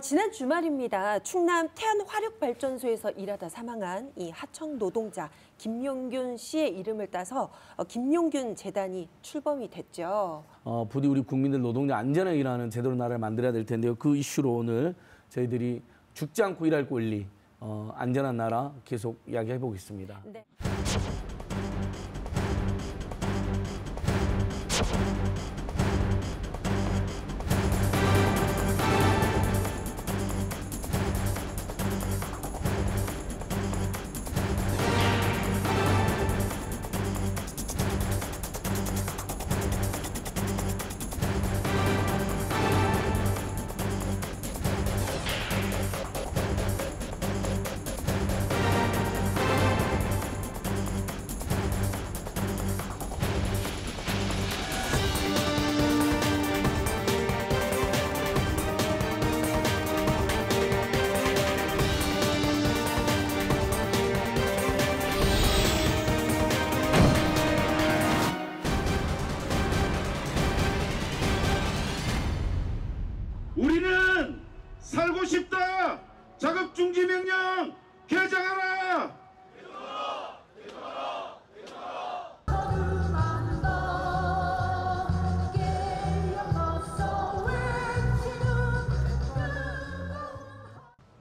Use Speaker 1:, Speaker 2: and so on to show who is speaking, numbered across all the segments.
Speaker 1: 지난 주말입니다. 충남 태안화력발전소에서 일하다 사망한 이 하청 노동자 김용균 씨의 이름을 따서 김용균 재단이 출범이 됐죠.
Speaker 2: 부디 우리 국민들 노동자 안전하게 일하는 제대로 나라를 만들어야 될 텐데요. 그 이슈로 오늘 저희들이 죽지 않고 일할 권리, 안전한 나라 계속 이야기해 보겠습니다.
Speaker 1: 네.
Speaker 3: 우리는 살고 싶다. 작업중지 명령 개정하라.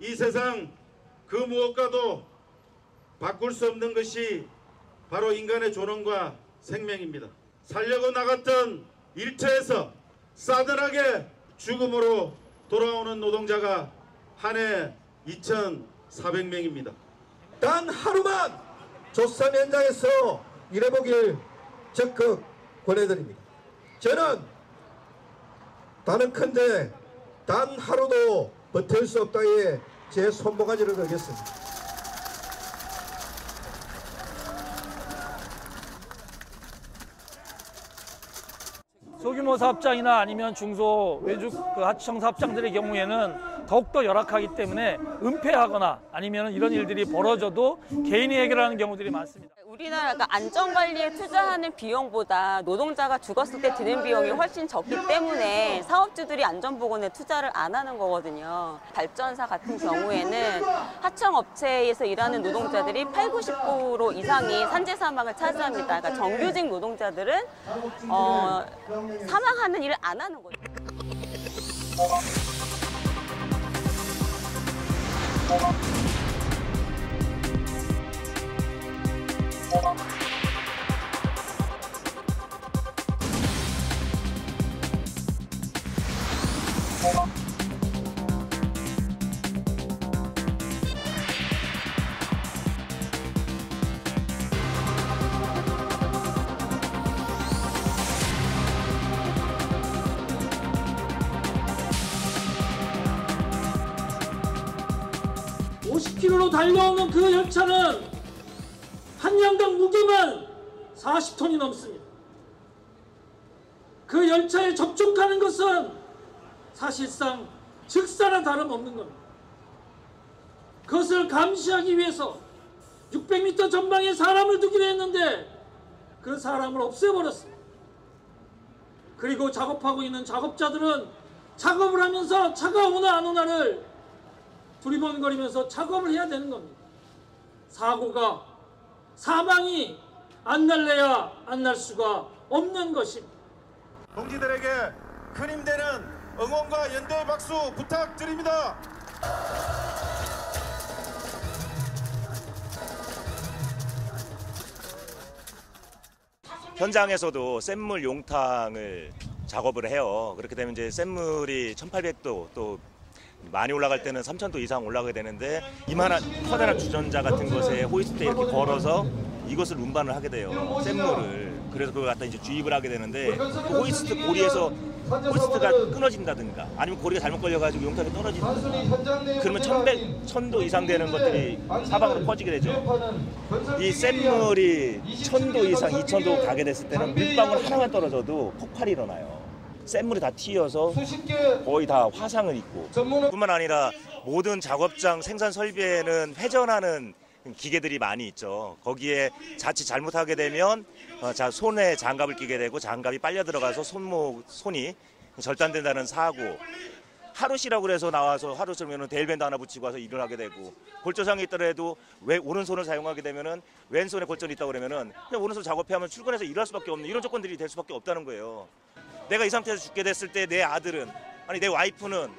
Speaker 3: 이 세상 그 무엇과도 바꿀 수 없는 것이 바로 인간의 존엄과 생명입니다. 살려고 나갔던 일터에서 싸늘하게 죽음으로 돌아오는 노동자가 한 해 2,400명입니다.
Speaker 4: 단 하루만 조사 현장에서 일해보길 적극 권해드립니다. 저는 단언컨대 단 하루도 버틸 수 없다에 제 손모가지를 걸겠습니다.
Speaker 5: 소규모 사업장이나 아니면 중소 외주 하청 사업장들의 경우에는 더욱더 열악하기 때문에 은폐하거나 아니면 이런 일들이 벌어져도 개인이 해결하는 경우들이 많습니다.
Speaker 6: 우리나라가 안전관리에 투자하는 비용보다 노동자가 죽었을 때 드는 비용이 훨씬 적기 때문에 사업주들이 안전보건에 투자를 안 하는 거거든요. 발전사 같은 경우에는 하청업체에서 일하는 노동자들이 80~90% 이상이 산재 사망을 차지합니다. 그러니까 정규직 노동자들은 사망하는 일을 안 하는 거죠.
Speaker 5: km로 달려오는 그 열차는 한 양당 무게만 40톤이 넘습니다. 그 열차에 접촉하는 것은 사실상 즉사나 다름없는 겁니다. 그것을 감시하기 위해서 600m 전방에 사람을 두기로 했는데 그 사람을 없애버렸습니다. 그리고 작업하고 있는 작업자들은 작업을 하면서 차가 오나 안 오나를 두리번거리면서 작업을 해야 되는 겁니다. 사고가, 사망이 안 날래야 안 날 수가 없는 것입니다.
Speaker 3: 동지들에게 큰 힘되는 응원과 연대의 박수 부탁드립니다.
Speaker 7: 현장에서도 샘물 용탕을 작업을 해요. 그렇게 되면 이제 샘물이 1800도 또 많이 올라갈 때는 3000도 이상 올라가게 되는데 이만한 커다란 주전자 같은 것에 호이스트에 이렇게 걸어서 이것을 운반을 하게 돼요. 샘물을. 그래서 그걸 갖다 이제 주입을 하게 되는데 그 호이스트 고리에서 호이스트가 끊어진다든가 아니면 고리가 잘못 걸려가지고 용탕이 떨어진다든가 그러면 1000도 이상 되는 것들이 사방으로 퍼지게 되죠. 이 샘물이 1000도 이상, 2000도 가게 됐을 때는 물방울 하나만 떨어져도 폭발이 일어나요. 샘물이 다 튀어서 거의 다 화상을 입고 뿐만 아니라 모든 작업장 생산 설비에는 회전하는 기계들이 많이 있죠. 거기에 자칫 잘못하게 되면 손에 장갑을 끼게 되고 장갑이 빨려 들어가서 손이 절단된다는 사고 하루시라고 그래서 나와서 하루 쓰면은 데일밴드 하나 붙이고 와서 일을 하게 되고 골조상이 있더라도 왜 오른손을 사용하게 되면은 왼손에 골절이 있다고 그러면은 그냥 오른손 작업해하면 출근해서 일할 수밖에 없는 이런 조건들이 될 수밖에 없다는 거예요. 내가 이 상태에서 죽게 됐을 때 내 아들은 아니 내 와이프는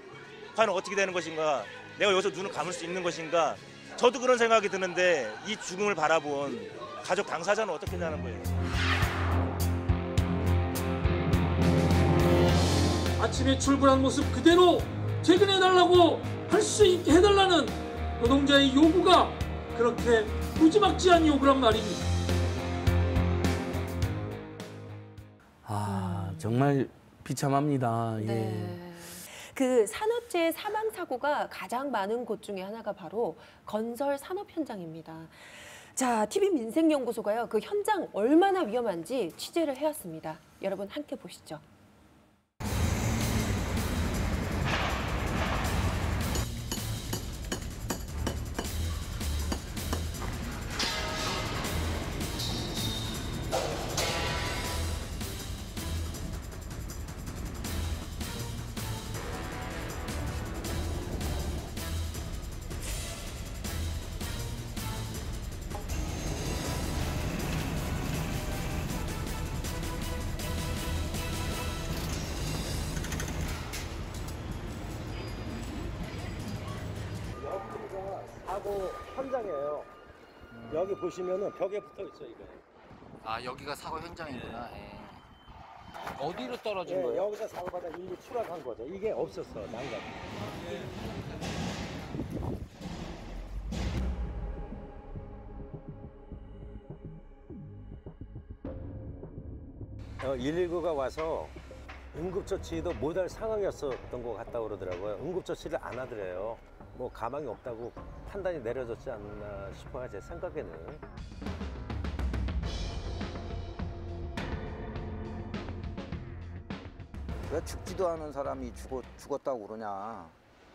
Speaker 7: 과연 어떻게 되는 것인가? 내가 여기서 눈을 감을 수 있는 것인가? 저도 그런 생각이 드는데 이 죽음을 바라본 가족 당사자는 어떻게 되는 거예요?
Speaker 5: 아침에 출근한 모습 그대로 퇴근해달라고 할 수 있게 해달라는 노동자의 요구가 그렇게 무지막지한 요구란 말입니다.
Speaker 2: 정말 비참합니다. 예.
Speaker 1: 네. 그 산업재해 사망 사고가 가장 많은 곳 중에 하나가 바로 건설 산업 현장입니다. 자, TV 민생연구소가요, 그 현장 얼마나 위험한지 취재를 해왔습니다. 여러분 함께 보시죠.
Speaker 8: 사고 현장이에요. 여기 보시면은 벽에 붙어 있어 이거.
Speaker 9: 아, 여기가 사고 현장이구나. 예. 어디로 떨어진
Speaker 8: 예,
Speaker 9: 거예요?
Speaker 8: 여기서 사고가 일리 추락한 거죠. 이게 없었어 난간. 어, 119가 와서 응급처치도 못할 상황이었던 것 같다고 그러더라고요. 응급처치를 안 하더래요. 뭐 가망이 없다고 판단이 내려졌지 않나 싶어요, 제 생각에는.
Speaker 10: 왜 죽지도 않은 사람이 죽었다고 그러냐.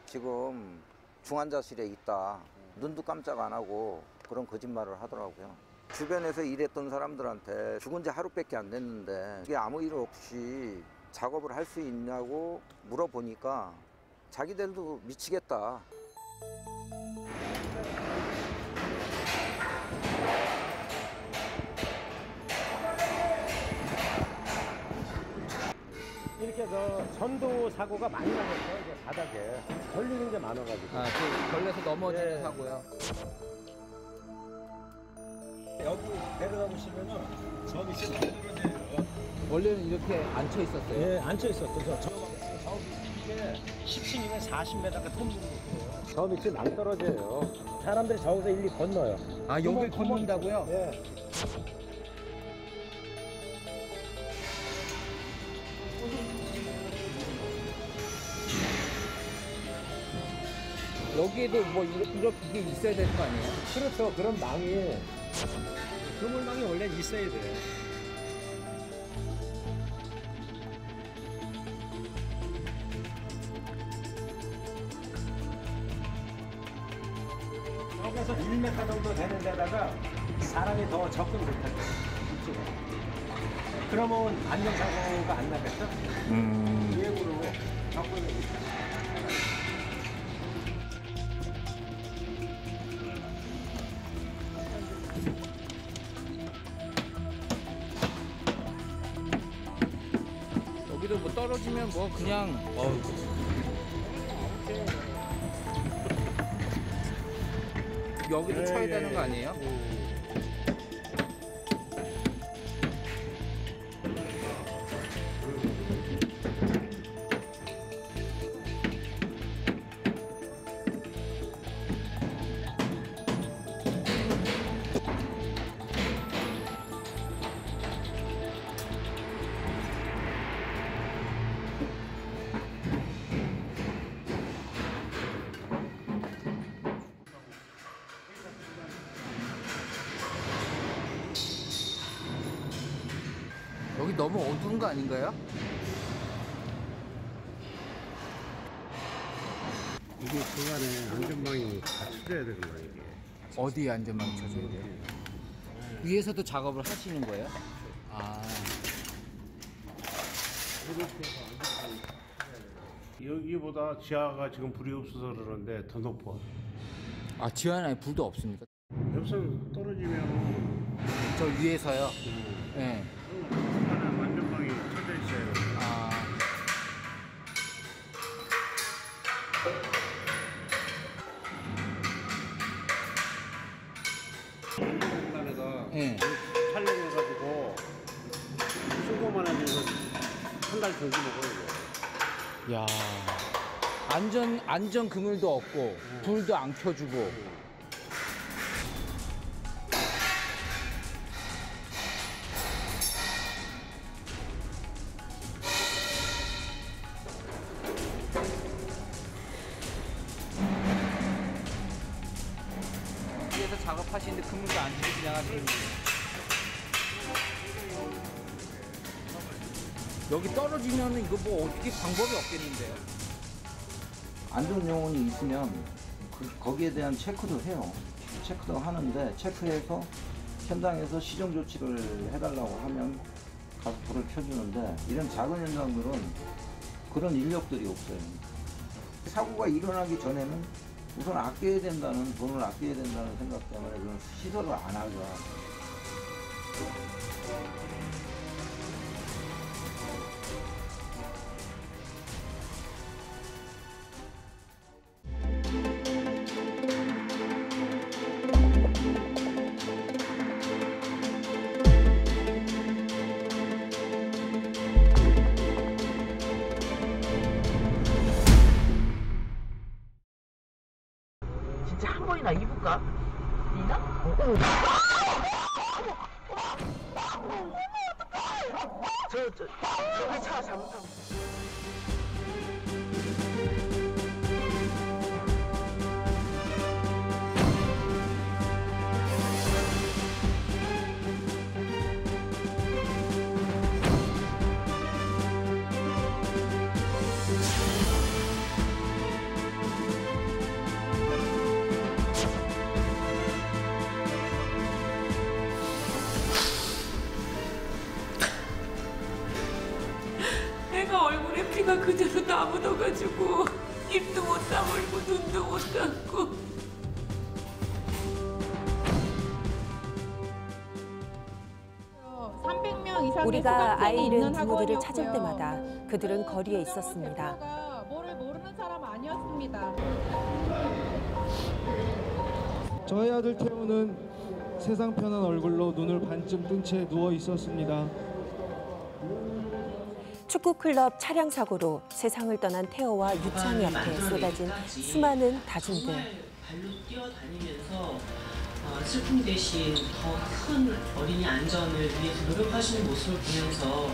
Speaker 10: 지금 중환자실에 있다. 눈도 깜짝 안 하고 그런 거짓말을 하더라고요. 주변에서 일했던 사람들한테 죽은 지 하루밖에 안 됐는데 이게 아무 일 없이 작업을 할 수 있냐고 물어보니까 자기들도 미치겠다.
Speaker 8: 이렇게 전도 사고가 많이 나면서 이제 바닥에 걸리는 게 많아가지고.
Speaker 9: 아, 그 걸려서 넘어지는
Speaker 8: 예.
Speaker 9: 사고요.
Speaker 8: 여기 내려가 보시면은 저 밑에 떨어져요.
Speaker 9: 원래는 이렇게 앉혀 있었어요.
Speaker 8: 예, 앉혀 있었죠. 저 밑에 10층이면 40m가 통 있는 거예요. 저 밑에 낭 떨어져요. 사람들이 저기서 일리 건너요.
Speaker 9: 아, 여길 건넌다고요?
Speaker 8: 예.
Speaker 9: 여기에도 뭐 이게 있어야 될 거 아니에요?
Speaker 8: 그렇죠. 그런 망이, 그물망이 원래 있어야 돼요. 여기서 1m 정도 되는 데다가 사람이 더 접근 못하죠. 이쪽에. 그러면 안전사고가 안 나겠죠? 외부로 접근을 못하죠.
Speaker 9: 여기도 뭐 떨어지면 뭐 그냥 여기도 쳐야 되는 거 아니에요? 여기 너무 어두운 거 아닌가요?
Speaker 11: 이게 중간에 안전망이 갖춰져야 되는 거예요, 이게.
Speaker 9: 어디에 안전망 쳐줘야 돼요? 위에서도 작업을 하시는 거예요? 아.
Speaker 11: 여기보다 지하가 지금 불이 없어서 그러는데 더 높아.
Speaker 9: 아, 지하에 불도 없습니까?
Speaker 11: 옆선 떨어지면
Speaker 9: 저 위에서요? 네.
Speaker 11: 중간에 안전망이 쳐져 있어요.
Speaker 9: 아.
Speaker 11: 중간에다
Speaker 9: 네.
Speaker 11: 촬영해가지고 수고만 해도 한 달 전기 먹어요.
Speaker 9: 야. 안전 그물도 없고, 불도 안 켜주고. 위에서 작업하시는데 그물도 안 켜고 그냥 하시는 여기 떨어지면 이거 뭐 어떻게 방법이 없겠는데요?
Speaker 10: 안전요원이 있으면 거기에 대한 체크도 해요. 체크도 하는데 체크해서 현장에서 시정 조치를 해달라고 하면 가서 불을 켜주는데 이런 작은 현장들은 그런 인력들이 없어요. 사고가 일어나기 전에는 우선 아껴야 된다는 돈을 아껴야 된다는 생각 때문에 그런 시설을 안 하죠.
Speaker 12: 진짜 한 번이나 입을까? 이나? 저기 차 잘못하고.
Speaker 13: 내가 얼굴에 피가 그대로 남아가지고 입도 못 다물고 눈도 못 감고.
Speaker 1: 우리가 아이 잃은 부모들을 찾을 때마다 그들은 거리에 있었습니다.
Speaker 14: 뭐를 모르는 사람 아니었습니다.
Speaker 15: 저희 아들 태우는 세상 편한 얼굴로 눈을 반쯤 뜬 채 누워 있었습니다.
Speaker 1: 축구클럽 차량 사고로 세상을 떠난 태호와 유찬이 앞에 쏟아진 수많은 다짐들.
Speaker 16: 발로 뛰어다니면서 슬픔 대신 더 큰 어린이 안전을 위해서 노력하시는 모습을 보면서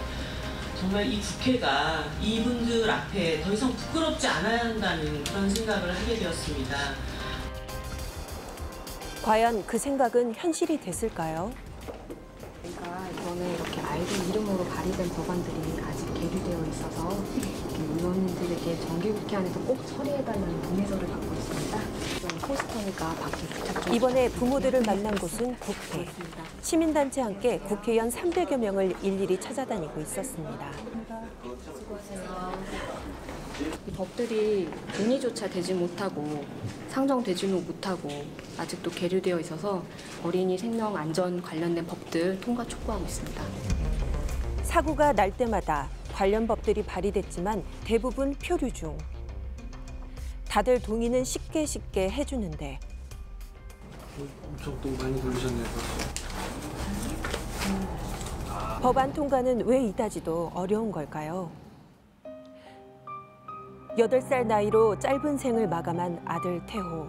Speaker 16: 정말 이 국회가 이분들 앞에 더 이상 부끄럽지 않아야 한다는 그런 생각을 하게 되었습니다.
Speaker 1: 과연 그 생각은 현실이 됐을까요?
Speaker 17: 그러니까 저는 이렇게 아이들 이름으로 발의된 법안들이 아직 계류되어 있어서 의원님들에게 정기국회 안에서 꼭 처리해달라는 문의서를 받고 있습니다. 포스터니까 밖에 부탁드립니다.
Speaker 1: 이번에 부모들을 만난 곳은 국회. 시민단체 함께 국회의원 300여 명을 일일이 찾아다니고 있었습니다.
Speaker 17: 이 법들이 논의조차 되지 못하고 상정되지도 못하고 아직도 계류되어 있어서 어린이 생명 안전 관련된 법들 통과 촉구하고 있습니다.
Speaker 1: 사고가 날 때마다 관련 법들이 발의됐지만 대부분 표류 중. 다들 동의는 쉽게 해주는데.
Speaker 15: 엄청 또 많이 돌리셨네요.
Speaker 1: 법안 통과는 왜 이다지도 어려운 걸까요? 8살 나이로 짧은 생을 마감한 아들 태호.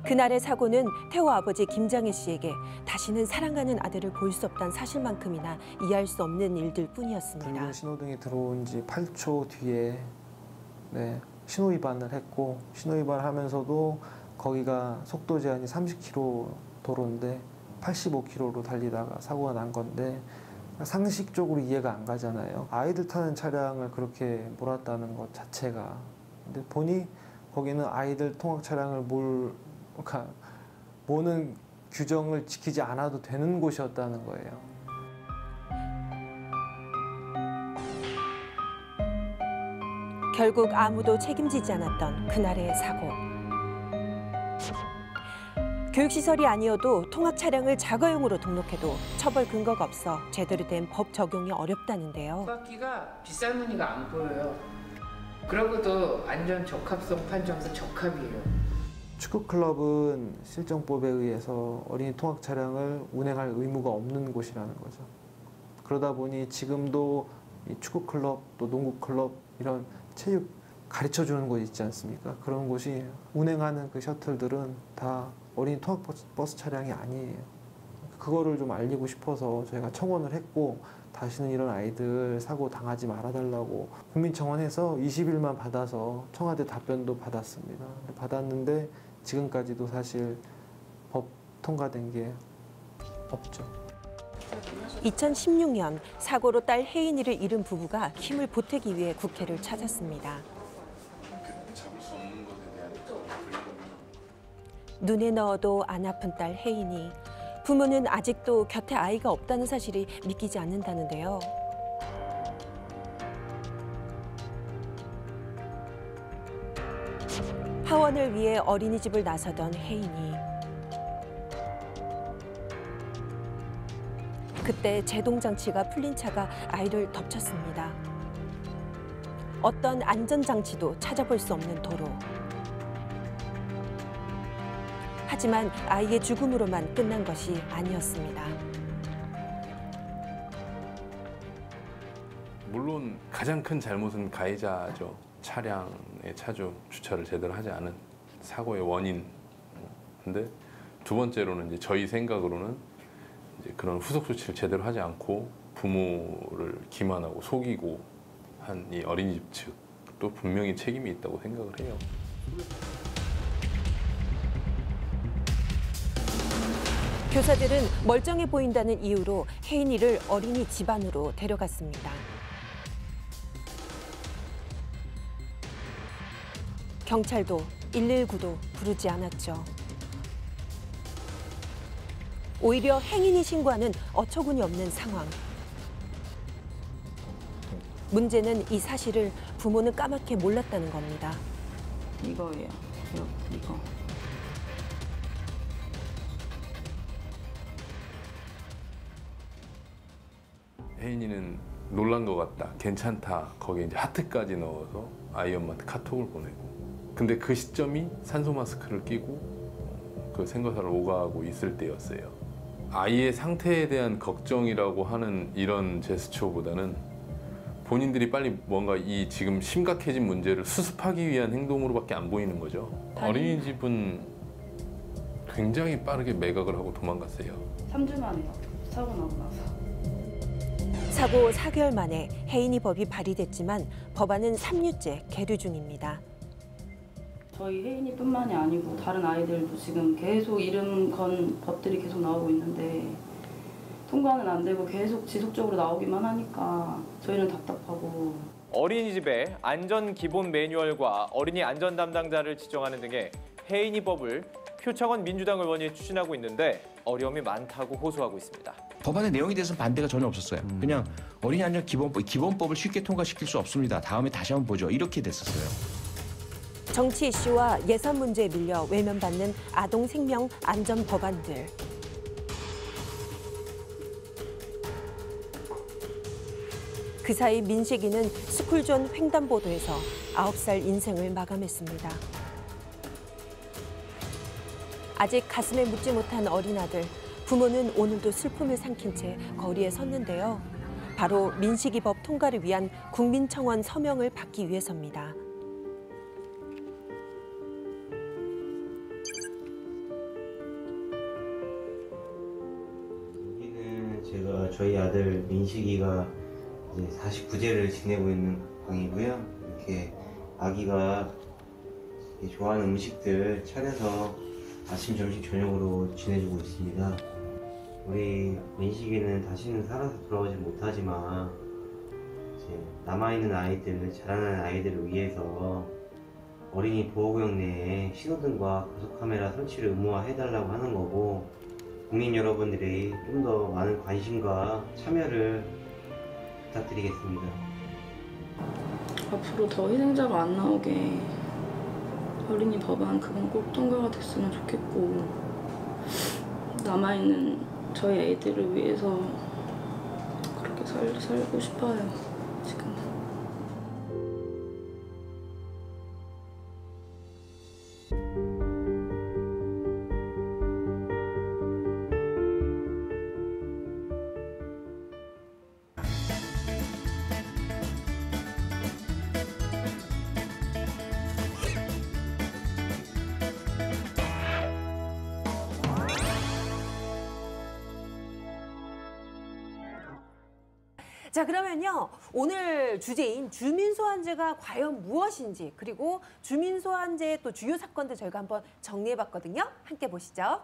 Speaker 1: 그날의 사고는 태호 아버지 김장혜 씨에게 다시는 사랑하는 아들을 볼 수 없다는 사실만큼이나 이해할 수 없는 일들 뿐이었습니다.
Speaker 18: 불륜 신호등이 들어온 지 8초 뒤에 신호 위반을 했고, 신호 위반하면서도 거기가 속도 제한이 30km 도로인데 85km로 달리다가 사고가 난 건데 상식적으로 이해가 안 가잖아요. 아이들 타는 차량을 그렇게 몰았다는 것 자체가. 근데 보니 거기는 아이들 통학 차량을 모는 규정을 지키지 않아도 되는 곳이었다는 거예요.
Speaker 1: 결국 아무도 책임지지 않았던 그날의 사고. 교육시설이 아니어도 통학 차량을 자가용으로 등록해도 처벌 근거가 없어 제대로 된 법 적용이 어렵다는데요.
Speaker 9: 학기가 비싼 무늬가 안 보여요. 그러고도 안전 적합성 판정서 적합이에요.
Speaker 18: 축구클럽은 실정법에 의해서 어린이 통학 차량을 운행할 의무가 없는 곳이라는 거죠. 그러다 보니 지금도 이 축구클럽 또 농구클럽 이런 체육 가르쳐주는 곳 있지 않습니까? 그런 곳이 운행하는 그 셔틀들은 다 어린이 통학버스 차량이 아니에요. 그거를 좀 알리고 싶어서 저희가 청원을 했고 다시는 이런 아이들 사고 당하지 말아달라고 국민청원해서 20일만 받아서 청와대 답변도 받았습니다. 받았는데 지금까지도 사실 법 통과된 게 없죠.
Speaker 1: 2016년 사고로 딸 혜인이를 잃은 부부가 힘을 보태기 위해 국회를 찾았습니다. 눈에 넣어도 안 아픈 딸 혜인이. 부모는 아직도 곁에 아이가 없다는 사실이 믿기지 않는다는데요. 하원을 위해 어린이집을 나서던 혜인이. 그때 제동장치가 풀린 차가 아이를 덮쳤습니다. 어떤 안전장치도 찾아볼 수 없는 도로. 하지만 아이의 죽음으로만 끝난 것이 아니었습니다.
Speaker 19: 물론 가장 큰 잘못은 가해자죠. 차량의 차주 주차를 제대로 하지 않은 사고의 원인. 근데 두 번째로는 이제 저희 생각으로는 이제 그런 후속 조치를 제대로 하지 않고 부모를 기만하고 속이고 한 이 어린이집 측도 분명히 책임이 있다고 생각을 해요.
Speaker 1: 교사들은 멀쩡해 보인다는 이유로 혜인이를 어린이집 안으로 데려갔습니다. 경찰도 119도 부르지 않았죠. 오히려 행인이 신고하는 어처구니 없는 상황. 문제는 이 사실을 부모는 까맣게 몰랐다는 겁니다.
Speaker 20: 이거예요. 이거.
Speaker 19: 혜인이는 놀란 것 같다, 괜찮다, 거기에 이제 하트까지 넣어서 아이 엄마한테 카톡을 보내고. 근데 그 시점이 산소 마스크를 끼고 그 생과사를 오가고 있을 때였어요. 아이의 상태에 대한 걱정이라고 하는 이런 제스처보다는 본인들이 빨리 뭔가 이 지금 심각해진 문제를 수습하기 위한 행동으로밖에 안 보이는 거죠. 어린이집은 굉장히 빠르게 매각을 하고 도망갔어요.
Speaker 20: 3주 만에요. 사고 나고 나서.
Speaker 1: 사고 4개월 만에 혜인이 법이 발의됐지만 법안은 3년째 계류 중입니다.
Speaker 20: 저희 혜인이뿐만이 아니고 다른 아이들도 지금 계속 이름 건 법들이 계속 나오고 있는데 통과는 안 되고 계속 지속적으로 나오기만 하니까 저희는 답답하고.
Speaker 21: 어린이집에 안전 기본 매뉴얼과 어린이 안전 담당자를 지정하는 등의 혜인이법을 표창원 민주당 의원이 추진하고 있는데 어려움이 많다고 호소하고 있습니다.
Speaker 22: 법안의 내용에 대해서는 반대가 전혀 없었어요. 그냥 어린이 안전 기본법을 쉽게 통과시킬 수 없습니다. 다음에 다시 한번 보죠. 이렇게 됐었어요.
Speaker 1: 정치 이슈와 예산 문제에 밀려 외면받는 아동 생명 안전 법안들. 그 사이 민식이는 스쿨존 횡단보도에서 9살 인생을 마감했습니다. 아직 가슴에 묻지 못한 어린아들, 부모는 오늘도 슬픔을 삼킨 채 거리에 섰는데요. 바로 민식이법 통과를 위한 국민청원 서명을 받기 위해서입니다.
Speaker 23: 여기는 제가 저희 아들 민식이가 이제 49제를 지내고 있는 방이고요. 이렇게 아기가 좋아하는 음식들 차려서 아침, 점심, 저녁으로 지내주고 있습니다. 우리 민식이는 다시는 살아서 돌아오지 못하지만 이제 남아있는 아이들, 자라나는 아이들을 위해서 어린이 보호구역 내에 신호등과 고속카메라 설치를 의무화해달라고 하는 거고, 국민 여러분들이 좀 더 많은 관심과 참여를 부탁드리겠습니다.
Speaker 20: 앞으로 더 희생자가 안 나오게 어린이 법안 그건 꼭 통과가 됐으면 좋겠고, 남아있는 저희 애들을 위해서 그렇게 살고 싶어요, 지금.
Speaker 1: 자, 그러면요. 오늘 주제인 주민소환제가 과연 무엇인지, 그리고 주민소환제의 또 주요 사건들 저희가 한번 정리해봤거든요. 함께 보시죠.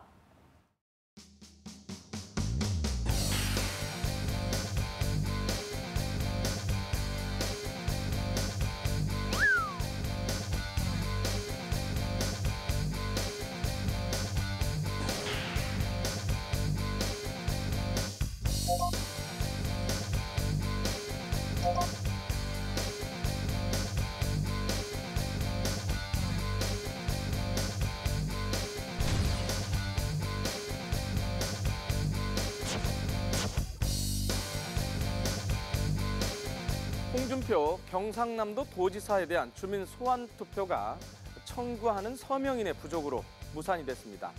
Speaker 21: 홍준표 경상남도 도지사에 대한 주민 소환 투표가 청구하는 서명인의 부족으로 무산이 됐습니다.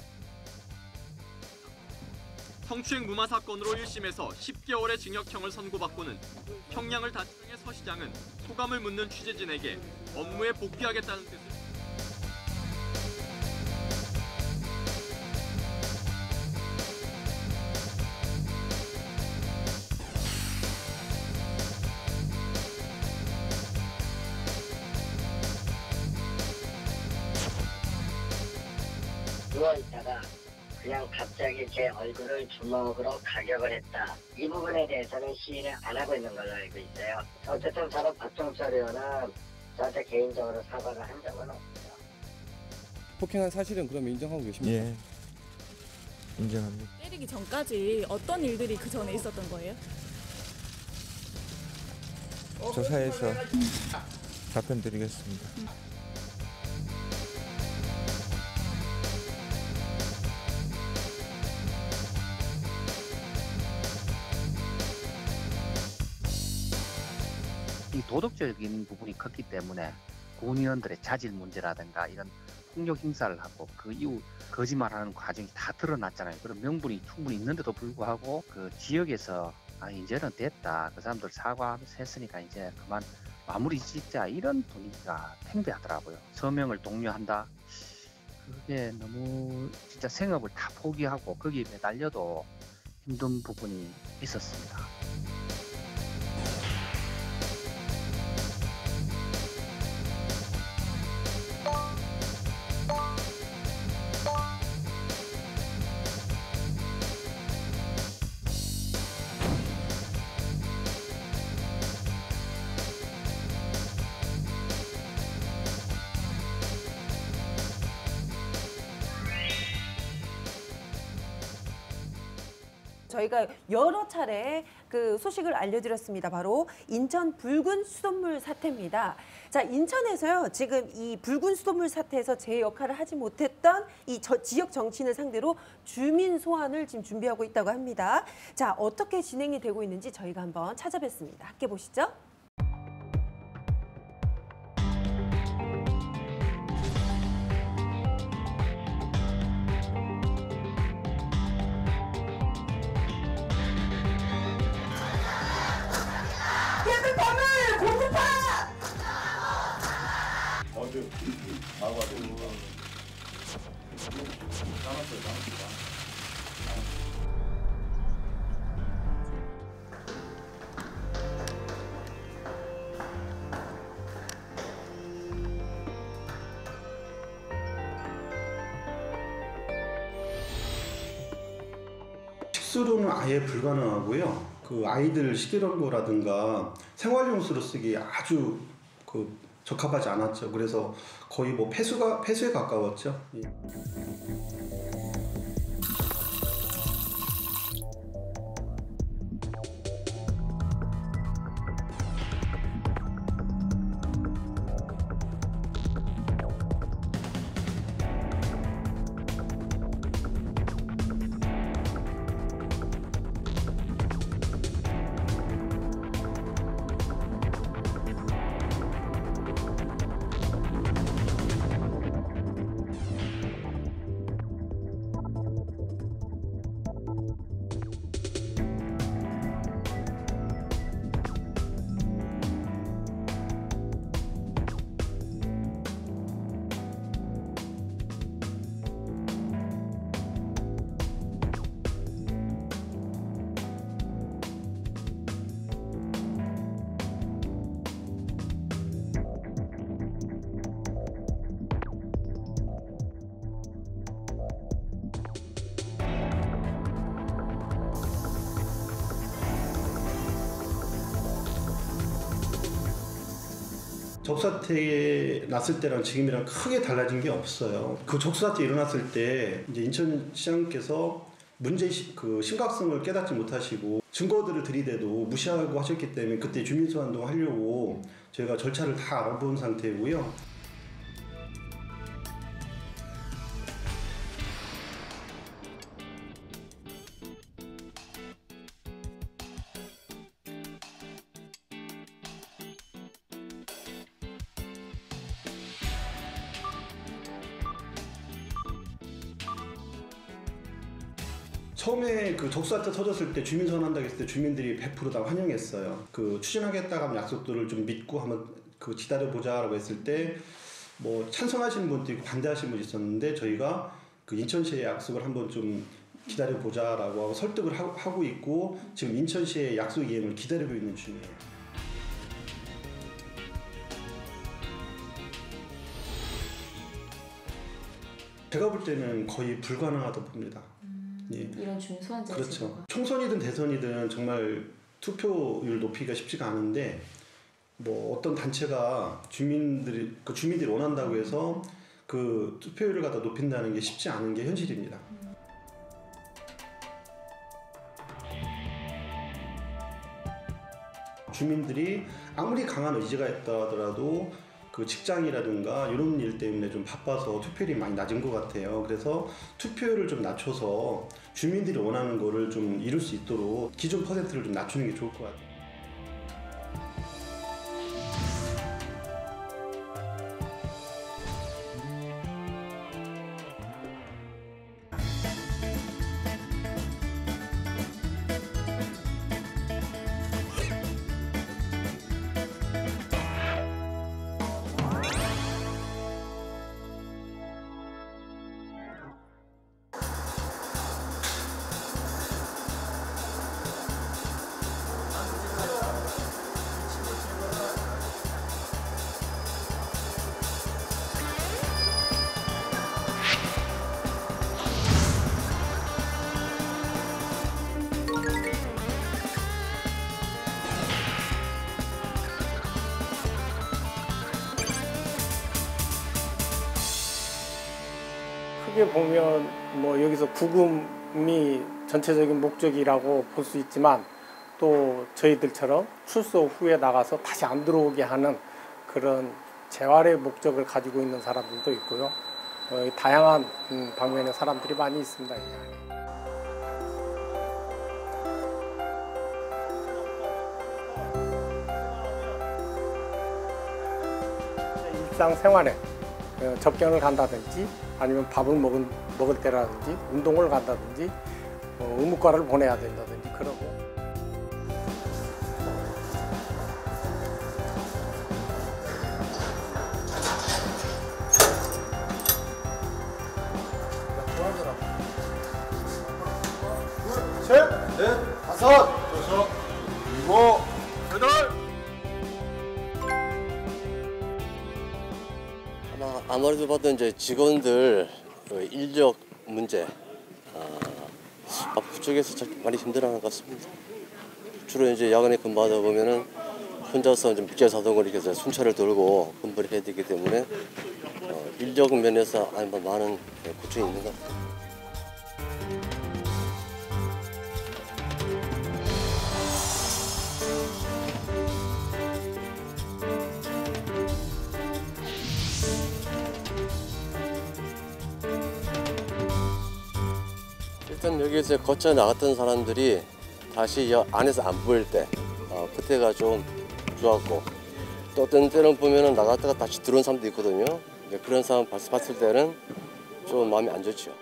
Speaker 3: 성추행 무마 사건으로 1심에서 10개월의 징역형을 선고받고는 형량을 단축해 서 시장은 소감을 묻는 취재진에게 업무에 복귀하겠다는 뜻을
Speaker 4: 누워있다가 그냥 갑자기 제 얼굴을 주먹으로 가격을 했다. 이 부분에 대해서는 시인을 안 하고 있는 걸로 알고 있어요. 어쨌든 저는 박종철 의원은 저한테 개인적으로 사과를 한 적은 없어요.
Speaker 6: 폭행한 사실은 그럼 인정하고 계십니까?
Speaker 24: 예, 인정합니다.
Speaker 25: 때리기 전까지 어떤 일들이 그 전에 있었던 거예요?
Speaker 24: 조사해서 답변 드리겠습니다.
Speaker 26: 이 도덕적인 부분이 컸기 때문에 군의원들의 자질 문제라든가 이런 폭력 행사를 하고 그 이후 거짓말하는 과정이 다 드러났잖아요. 그런 명분이 충분히 있는데도 불구하고 그 지역에서 이제는 됐다. 그 사람들 사과했으니까 이제 그만 마무리 짓자. 이런 분위기가 팽배하더라고요. 서명을 독려한다. 그게 너무 진짜 생업을 다 포기하고 거기에 매달려도 힘든 부분이 있었습니다.
Speaker 1: 저희가 여러 차례 그 소식을 알려드렸습니다. 바로 인천 붉은 수돗물 사태입니다. 자, 인천에서요, 지금 이 붉은 수돗물 사태에서 제 역할을 하지 못했던 이 지역 정치인을 상대로 주민 소환을 지금 준비하고 있다고 합니다. 자, 어떻게 진행이 되고 있는지 저희가 한번 찾아뵙습니다. 함께 보시죠.
Speaker 27: 얘들 밤을 공급하!
Speaker 28: 어제 나와가지고 남았어요.
Speaker 29: 식수로는 아예 불가능하고요. 그 아이들 식이섬유라든가 생활용수로 쓰기 아주 적합하지 않았죠. 그래서 거의 뭐 폐수에 가까웠죠. 예. 적사태 났을 때랑 지금이랑 크게 달라진 게 없어요. 그 적사태 일어났을 때 이제 인천시장께서 문제의 그 심각성을 깨닫지 못하시고 증거들을 들이대도 무시하고 하셨기 때문에 그때 주민소환동 하려고 저희가 절차를 다 알아본 상태고요. 처음에 그 적사태 터졌을 때 주민소환한다고 했을 때 주민들이 100% 다 환영했어요. 그 추진하겠다고 하는 약속들을 좀 믿고 한번 그 기다려보자라고 했을 때 뭐 찬성하시는 분도 있고 반대하시는 분이 있었는데 저희가 그 인천시의 약속을 한번 좀 기다려보자라고 하고 설득을 하고 있고 지금 인천시의 약속 이행을 기다리고 있는 중이에요. 제가 볼 때는 거의 불가능하다고 봅니다. 예.
Speaker 2: 이런 중소한 정책이
Speaker 29: 그렇죠. 총선이든 대선이든 정말 투표율 높이기가 쉽지가 않은데 뭐 어떤 단체가 주민들이 원한다고 해서 그 투표율을 갖다 높인다는 게 쉽지 않은 게 현실입니다. 주민들이 아무리 강한 의지가 있다 하더라도 그 직장이라든가 이런 일 때문에 좀 바빠서 투표율이 많이 낮은 것 같아요. 그래서 투표율을 좀 낮춰서 주민들이 원하는 거를 좀 이룰 수 있도록 기존 퍼센트를 좀 낮추는 게 좋을 것 같아요.
Speaker 5: 크게 보면 뭐 여기서 구금이 전체적인 목적이라고 볼 수 있지만 또 저희들처럼 출소 후에 나가서 다시 안 들어오게 하는 그런 재활의 목적을 가지고 있는 사람들도 있고요. 다양한 방면의 사람들이 많이 있습니다. 이 안에. 일상생활에 접견을 간다든지 아니면 밥을 먹을 때라든지 운동을 간다든지 의무과를 보내야 된다든지 그러고
Speaker 28: 셋, 넷, 다섯, 여섯, 일곱, 여덟.
Speaker 7: 아무래도 봐도 이제 직원들 인력 문제 그쪽에서 많이 힘들어하는 것 같습니다. 주로 이제 야간에 근무하다 보면은 혼자서 이제 국제자동을 이렇게 순찰을 돌고 근무를 해야 되기 때문에 인력 면에서 많은 고충이 있는 것 같아요. 일단 여기에서 거쳐 나갔던 사람들이 다시 안에서 안 보일 때 그때가 좀 좋았고 또 어떤 때는 보면은 나갔다가 다시 들어온 사람도 있거든요. 그런 사람 봤을 때는 좀 마음이 안 좋죠.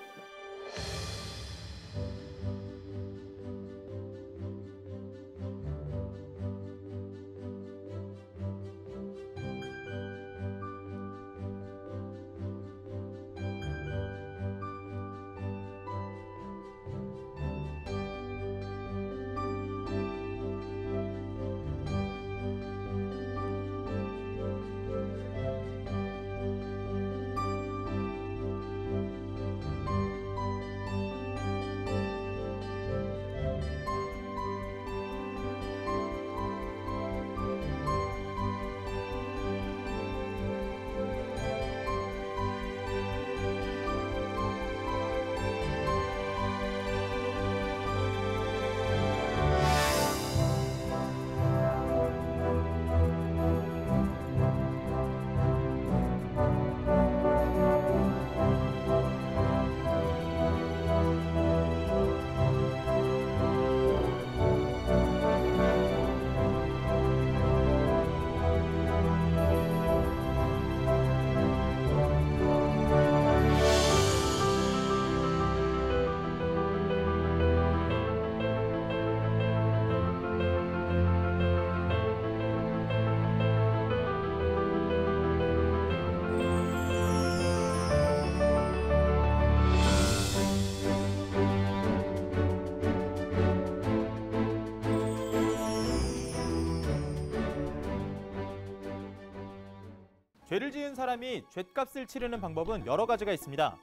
Speaker 21: 죄를 지은 사람이 죗값을 치르는 방법은 여러 가지가 있습니다.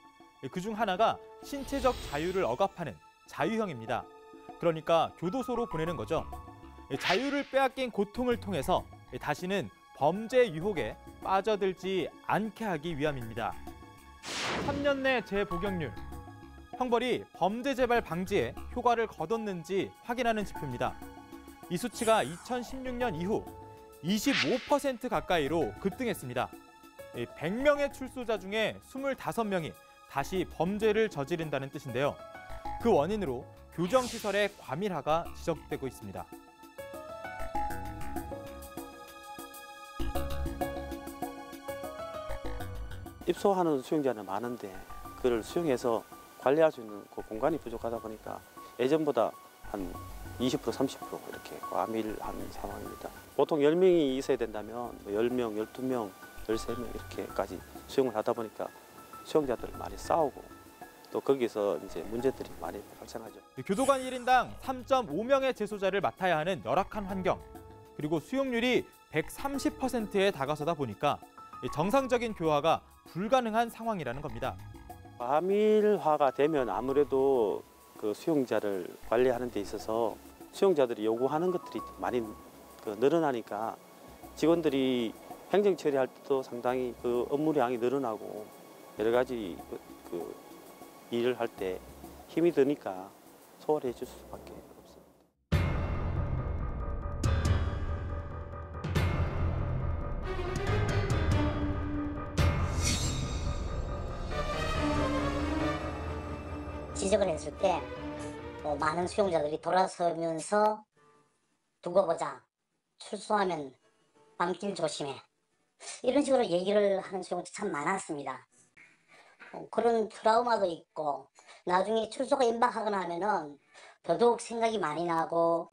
Speaker 21: 그중 하나가 신체적 자유를 억압하는 자유형입니다. 그러니까 교도소로 보내는 거죠. 자유를 빼앗긴 고통을 통해서 다시는 범죄 유혹에 빠져들지 않게 하기 위함입니다. 3년 내 재복역률. 형벌이 범죄 재발 방지에 효과를 거뒀는지 확인하는 지표입니다. 이 수치가 2016년 이후 25% 가까이로 급등했습니다. 100명의 출소자 중에 25명이 다시 범죄를 저지른다는 뜻인데요. 그 원인으로 교정시설의 과밀화가 지적되고 있습니다.
Speaker 2: 입소하는 수용자는 많은데 그를 수용해서 관리할 수 있는 그 공간이 부족하다 보니까 예전보다 한 20% 30% 이렇게 과밀한 상황입니다. 보통 10명이 있어야 된다면 10명, 12명, 13명 이렇게까지 수용을 하다 보니까 수용자들을 많이 싸우고 또 거기서 이제 문제들이 많이 발생하죠.
Speaker 21: 교도관 1인당 3.5명의 재소자를 맡아야 하는 열악한 환경, 그리고 수용률이 130%에 다가서다 보니까 정상적인 교화가 불가능한 상황이라는 겁니다.
Speaker 2: 과밀화가 되면 아무래도 그 수용자를 관리하는 데 있어서 수용자들이 요구하는 것들이 많이 늘어나니까 직원들이 행정 처리할 때도 상당히 그 업무량이 늘어나고 여러 가지 그 일을 할 때 힘이 드니까 소홀해 줄 수밖에 없습니다.
Speaker 8: 지적을 했을 때 많은 수용자들이 돌아서면서 두고 보자, 출소하면 밤길 조심해, 이런 식으로 얘기를 하는 수용자 참 많았습니다. 그런 트라우마도 있고 나중에 출소가 임박하거나 하면은 더더욱 생각이 많이 나고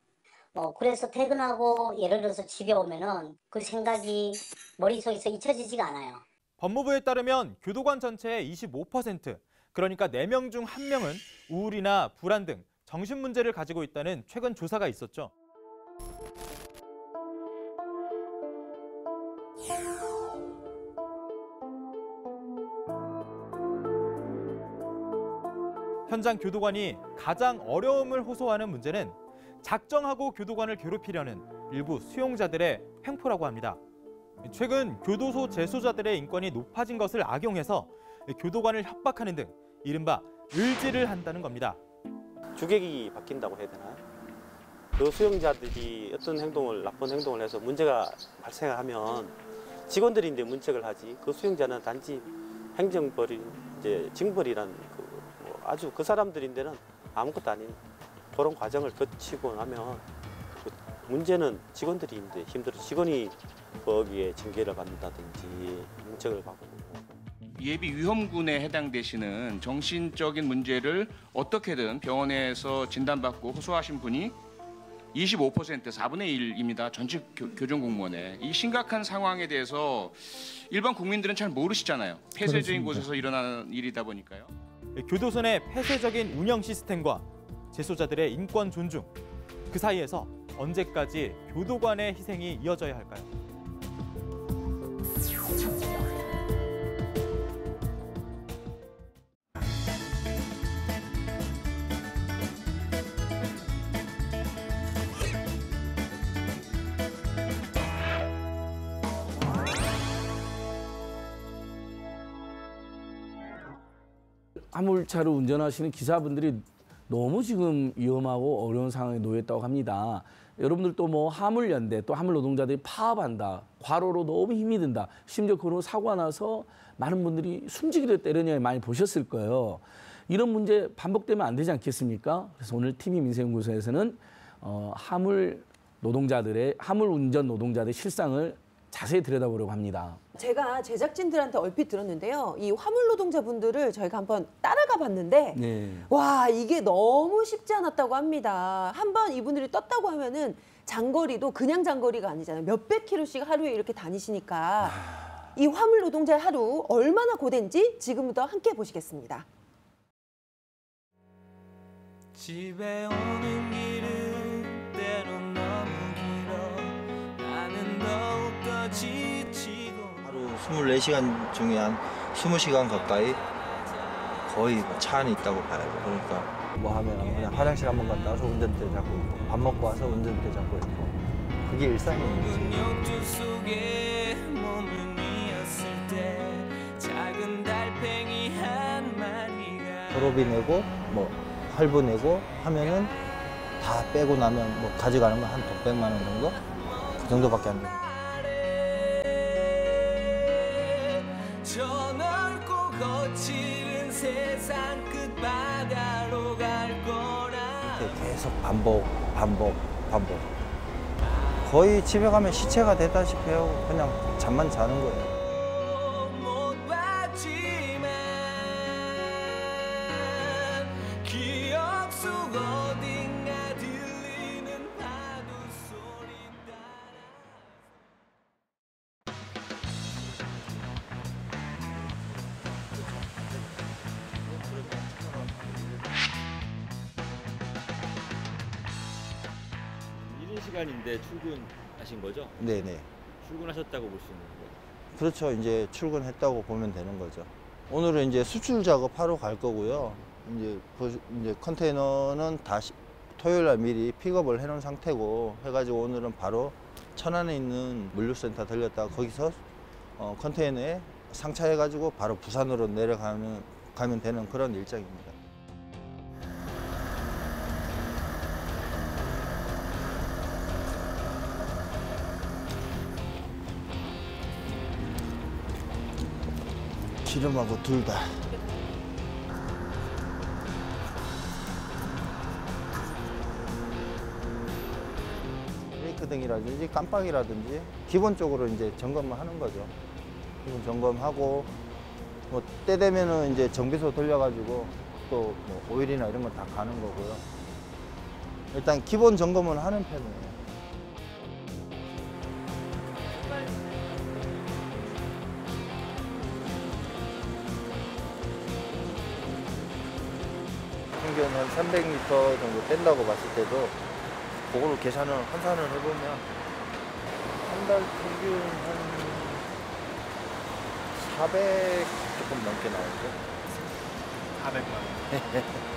Speaker 8: 그래서 퇴근하고 예를 들어서 집에 오면은 그 생각이 머릿속에서 잊혀지지가 않아요.
Speaker 21: 법무부에 따르면 교도관 전체의 25%, 그러니까 4명 중 1명은 우울이나 불안 등 정신 문제를 가지고 있다는 최근 조사가 있었죠. 현장 교도관이 가장 어려움을 호소하는 문제는 작정하고 교도관을 괴롭히려는 일부 수용자들의 횡포라고 합니다. 최근 교도소 재소자들의 인권이 높아진 것을 악용해서 교도관을 협박하는 등 이른바 을지를 한다는 겁니다.
Speaker 2: 주객이 바뀐다고 해야 되나? 그 수용자들이 어떤 나쁜 행동을 해서 문제가 발생하면 직원들이 이제 문책을 하지, 그 수용자는 단지 행정벌이 이제 징벌이란 아주 그 사람들인데는 아무것도 아닌 그런 과정을 거치고 나면 그 문제는 직원들이 힘들어. 직원이 거기에 징계를 받는다든지 문책을 받고.
Speaker 10: 예비 위험군에 해당되시는 정신적인 문제를 어떻게든 병원에서 진단받고 호소하신 분이 25%, 4분의 1입니다. 전체 교정 공무원의. 이 심각한 상황에 대해서 일반 국민들은 잘 모르시잖아요. 폐쇄적인 곳에서 일어나는 일이다 보니까요.
Speaker 21: 교도소 내 폐쇄적인 운영 시스템과 재소자들의 인권 존중, 그 사이에서 언제까지 교도관의 희생이 이어져야 할까요?
Speaker 11: 화물차를 운전하시는 기사분들이 너무 지금 위험하고 어려운 상황에 놓였다고 합니다. 여러분들도 뭐 화물연대 또 화물 노동자들이 파업한다, 과로로 너무 힘이 든다, 심지어 그런 사고가 나서 많은 분들이 숨지기도 때리냐 많이 보셨을 거예요. 이런 문제 반복되면 안 되지 않겠습니까? 그래서 오늘 TV민생연구소에서는 화물 운전 노동자들의 실상을 자세히 들여다보려고 합니다.
Speaker 1: 제가 제작진들한테 얼핏 들었는데요. 이 화물 노동자분들을 저희가 한번 따라가 봤는데
Speaker 11: 네.
Speaker 1: 와, 이게 너무 쉽지 않았다고 합니다. 한번 이분들이 떴다고 하면은 장거리도 그냥 장거리가 아니잖아요. 몇백 킬로씩 하루에 이렇게 다니시니까 이 화물 노동자의 하루 얼마나 고된지 지금부터 함께 보시겠습니다.
Speaker 12: 집에 오는 길은 때론 너무 길어. 나는 더욱더 지치고.
Speaker 2: 하루
Speaker 9: 24시간 중에 한 20시간 가까이 거의 차 안에 있다고 봐야죠. 그러니까 뭐 하면 그냥 화장실 한번 갔다 와서 운전대 잡고 있고 밥 먹고 와서 운전대 잡고 있고 그게 일상이에요. 졸업이 내고 뭐 할부 내고 하면은 다 빼고 나면 뭐 가져가는 건 한 600만 원 정도? 그 정도밖에 안 돼요.
Speaker 12: 저 넓고 거칠은 세상 끝바다로 갈 거라.
Speaker 9: 계속 반복. 거의 집에 가면 시체가 되다시피 하고 그냥 잠만 자는 거예요.
Speaker 12: 기억 속 어딘가 들리는 파도 소리 따라.
Speaker 13: 이른 시간인데 출근하신 거죠?
Speaker 9: 네네.
Speaker 13: 출근하셨다고 볼 수 있는 거예요?
Speaker 9: 그렇죠. 이제 출근했다고 보면 되는 거죠. 오늘은 이제 수출 작업하러 갈 거고요. 이제 컨테이너는 다시 토요일 날 미리 픽업을 해놓은 상태고 해가지고 오늘은 바로 천안에 있는 물류센터 들렸다가 거기서 컨테이너에 상차해가지고 바로 부산으로 가면 되는 그런 일정입니다. 기름하고 둘 다. 브레이크 등이라든지 깜빡이라든지 기본적으로 이제 점검을 하는 거죠. 기본 점검하고 뭐 때 되면은 이제 정비소 돌려가지고 또 뭐 오일이나 이런 거 다 가는 거고요. 일단 기본 점검은 하는 편이에요. 평균 한 300m 정도 뺀다고 봤을 때도 그걸로 계산을 환산을 해보면 한 달 평균 한 400 조금 넘게 나오죠.
Speaker 21: 400만 원.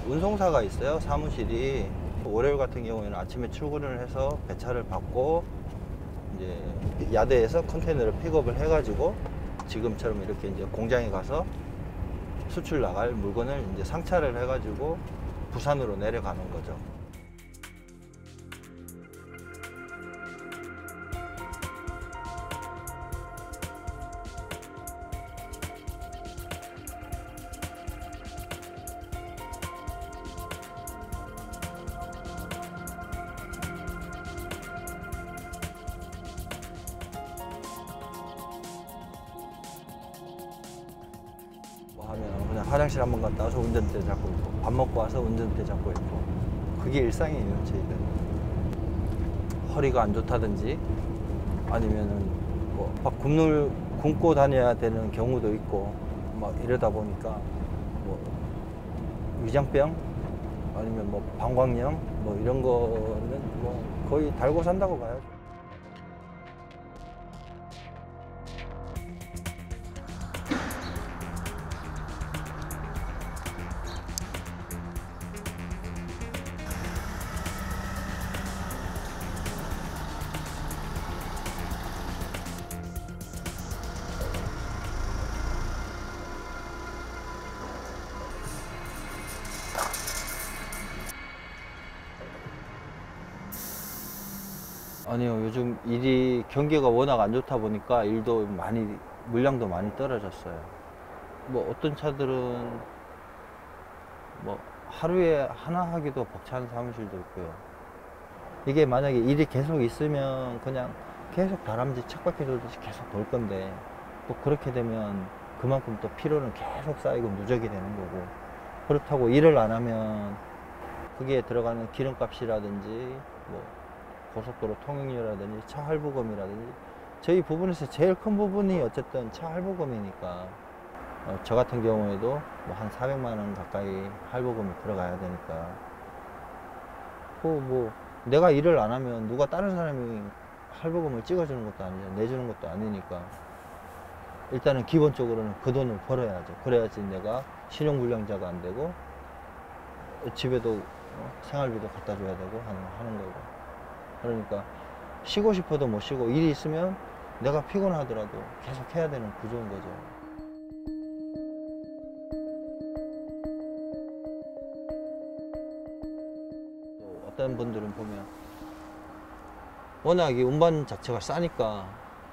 Speaker 9: 운송사가 있어요. 사무실이 월요일 같은 경우에는 아침에 출근을 해서 배차를 받고 이제 야대에서 컨테이너를 픽업을 해가지고 지금처럼 이렇게 이제 공장에 가서 수출 나갈 물건을 이제 상차를 해가지고 부산으로 내려가는 거죠. 하면 그냥 화장실 한번 갔다 와서 운전대 잡고 있고 밥 먹고 와서 운전대 잡고 있고 그게 일상이에요. 저희들 허리가 안 좋다든지 아니면은 뭐 막 굶고 다녀야 되는 경우도 있고 막 이러다 보니까 뭐 위장병 아니면 뭐 방광염 뭐 이런 거는 뭐 거의 달고 산다고 봐야죠. 아니요, 요즘 일이 경기가 워낙 안 좋다 보니까 일도 많이 물량도 많이 떨어졌어요. 뭐 어떤 차들은 뭐 하루에 하나 하기도 벅찬 사무실도 있고요. 이게 만약에 일이 계속 있으면 그냥 계속 다람쥐 척박해 돌듯이 계속 돌 건데 또 그렇게 되면 그만큼 또 피로는 계속 쌓이고 누적이 되는 거고 그렇다고 일을 안 하면 그게 들어가는 기름값이라든지 뭐 고속도로 통행료라든지 차 할부금이라든지 저희 부분에서 제일 큰 부분이 어쨌든 차 할부금이니까 저 같은 경우에도 뭐 한 400만 원 가까이 할부금이 들어가야 되니까 뭐 내가 일을 안 하면 누가 다른 사람이 할부금을 찍어주는 것도 아니죠. 내주는 것도 아니니까 일단은 기본적으로는 그 돈을 벌어야죠. 그래야지 내가 신용불량자가 안 되고 집에도 생활비도 갖다 줘야 되고 하는 거고. 그러니까 쉬고 싶어도 못 쉬고 일이 있으면 내가 피곤하더라도 계속 해야 되는 구조인 거죠. 또 어떤 분들은 보면 워낙 이 운반 자체가 싸니까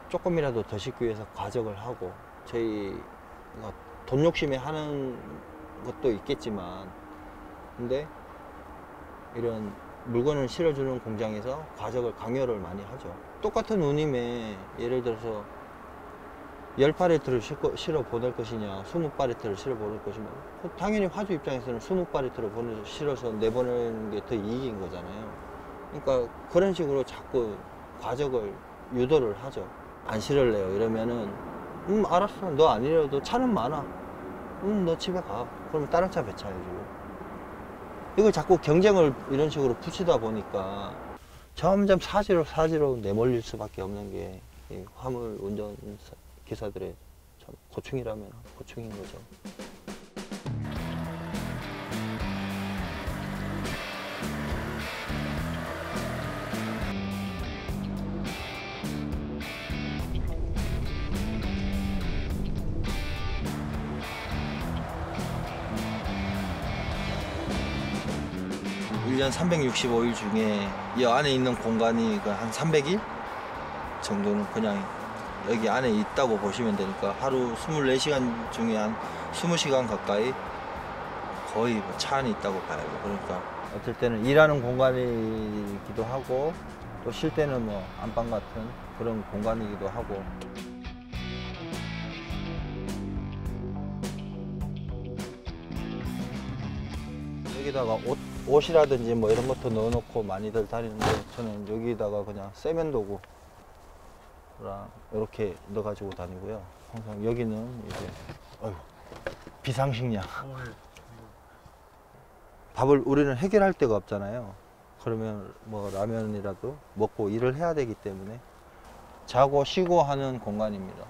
Speaker 9: 조금이라도 더 싣기 위해서 과적을 하고 저희가 돈 욕심에 하는 것도 있겠지만 근데 이런 물건을 실어주는 공장에서 과적을 강요를 많이 하죠. 똑같은 운임에 예를 들어서 10팔레트를 실어 보낼 것이냐 20팔레트를 실어 보낼 것이냐 당연히 화주 입장에서는 20팔레트를 실어서 내보내는 게 더 이익인 거잖아요. 그러니까 그런 식으로 자꾸 과적을 유도를 하죠. 안 실을래요 이러면은 알았어 너 아니래도 차는 많아 너 집에 가 그러면 다른 차 배차해주고 이걸 자꾸 경쟁을 이런 식으로 붙이다 보니까 점점 사지로 내몰릴 수밖에 없는 게 이 화물 운전 기사들의 참 고충이라면 고충인 거죠. 1년 365일 중에 이 안에 있는 공간이 한 300일 정도는 그냥 여기 안에 있다고 보시면 되니까 하루 24시간 중에 한 20시간 가까이 거의 차 안에 있다고 봐야죠. 그러니까 어떨 때는 일하는 공간이기도 하고 또 쉴 때는 뭐 안방 같은 그런 공간이기도 하고. 여기다가 옷이라든지 뭐 이런 것도 넣어놓고 많이들 다니는데 저는 여기다가 그냥 세면도구랑 이렇게 넣어가지고 다니고요. 항상 여기는 이제 비상식량. 밥을 우리는 해결할 데가 없잖아요. 그러면 뭐 라면이라도 먹고 일을 해야 되기 때문에 자고 쉬고 하는 공간입니다.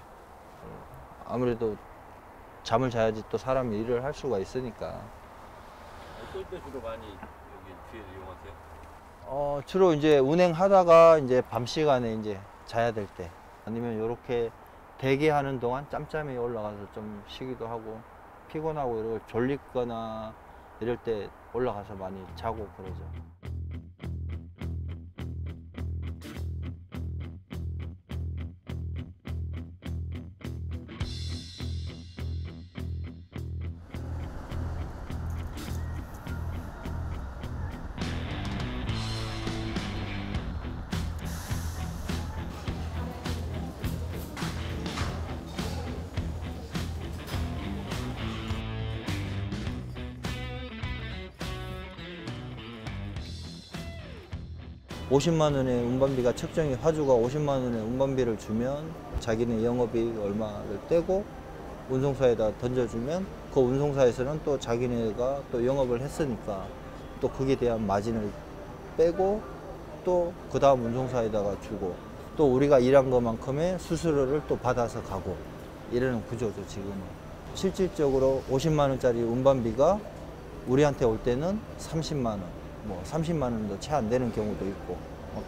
Speaker 9: 아무래도 잠을 자야지 또 사람이 일을 할 수가 있으니까.
Speaker 13: 어떨 때 주로 많이 여기 뒤에를 이용하세요?
Speaker 9: 주로 이제 운행하다가 이제 밤 시간에 이제 자야 될 때 아니면 이렇게 대기하는 동안 짬짬이 올라가서 좀 쉬기도 하고 피곤하고 이러고 졸리거나 이럴 때 올라가서 많이 자고 그러죠. $50만 원의 운반비가 책정이 화주가 $50만 원의 운반비를 주면 자기네 영업이익 얼마를 떼고 운송사에다 던져주면 그 운송사에서는 또 자기네가 또 영업을 했으니까 또 거기에 대한 마진을 빼고 또 그 다음 운송사에다가 주고 또 우리가 일한 것만큼의 수수료를 또 받아서 가고 이러는 구조죠. 지금은 실질적으로 $50만 원짜리 운반비가 우리한테 올 때는 30만 원 뭐 30만 원도 채 안 되는 경우도 있고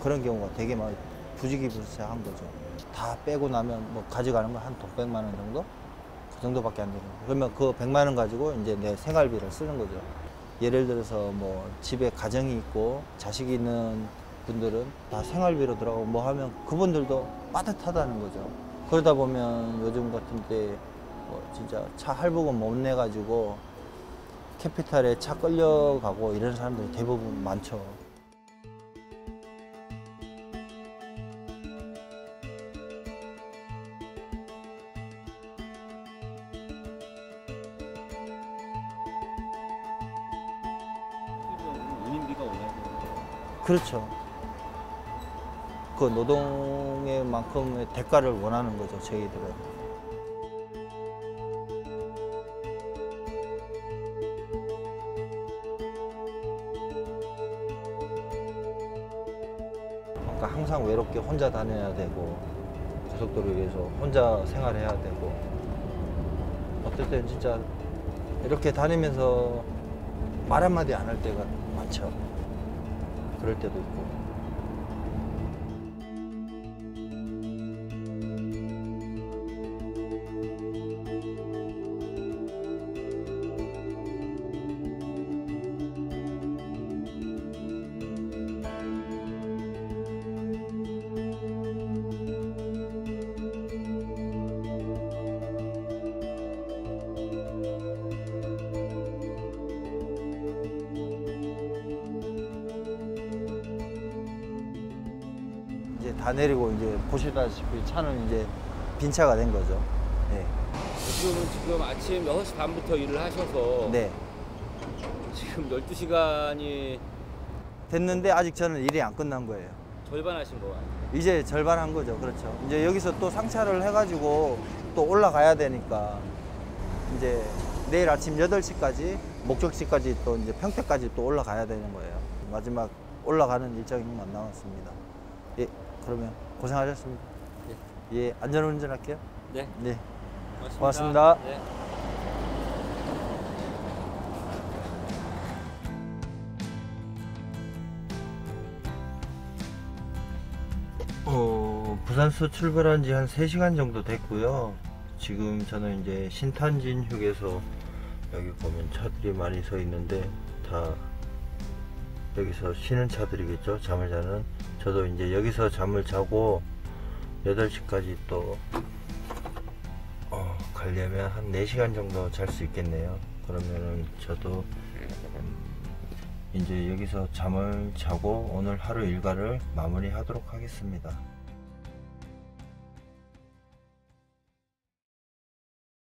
Speaker 9: 그런 경우가 되게 많이 부지기불사한 거죠. 다 빼고 나면 뭐 가져가는 건 한 돈 100만 원 정도? 그 정도밖에 안 되는 거예요. 그러면 그 100만 원 가지고 이제 내 생활비를 쓰는 거죠. 예를 들어서 뭐 집에 가정이 있고 자식이 있는 분들은 다 생활비로 들어가고 뭐 하면 그분들도 빠듯하다는 거죠. 그러다 보면 요즘 같은 때 뭐 진짜 차 할부금 못 내 가지고 캐피탈에 차 끌려가고 이런 사람들이 대부분 많죠.
Speaker 13: 운임비가 오냐고.
Speaker 9: 그렇죠. 그 노동의 만큼의 대가를 원하는 거죠, 저희들은. 그러니까 항상 외롭게 혼자 다녀야 되고 고속도로에서 혼자 생활해야 되고 어떨 때는 진짜 이렇게 다니면서 말 한마디 안 할 때가 많죠. 그럴 때도 있고. 이제 다 내리고 이제 보시다시피 차는 이제 빈 차가 된 거죠. 네.
Speaker 13: 지금 아침 6시 반부터 일을 하셔서
Speaker 9: 네.
Speaker 13: 지금 12시간이
Speaker 9: 됐는데 아직 저는 일이 안 끝난 거예요.
Speaker 13: 절반 하신 거 같아요.
Speaker 9: 이제 절반 한 거죠. 그렇죠. 이제 여기서 또 상차를 해가지고 또 올라가야 되니까 이제 내일 아침 8시까지 목적지까지 또 이제 평택까지 또 올라가야 되는 거예요. 마지막 올라가는 일정만 남았습니다. 예, 그러면 고생하셨습니다. 예, 안전운전 할게요.
Speaker 13: 네.
Speaker 9: 네. 고맙습니다.
Speaker 13: 네.
Speaker 9: 부산서 출발한 지 한 3시간 정도 됐고요. 지금 저는 이제 신탄진 휴게소, 여기 보면 차들이 많이 서 있는데 다 여기서 쉬는 차들이겠죠. 잠을 자는. 저도 이제 여기서 잠을 자고 8시까지 또 가려면 한 4시간 정도 잘 수 있겠네요. 그러면은 저도 이제 여기서 잠을 자고 오늘 하루 일과를 마무리하도록 하겠습니다.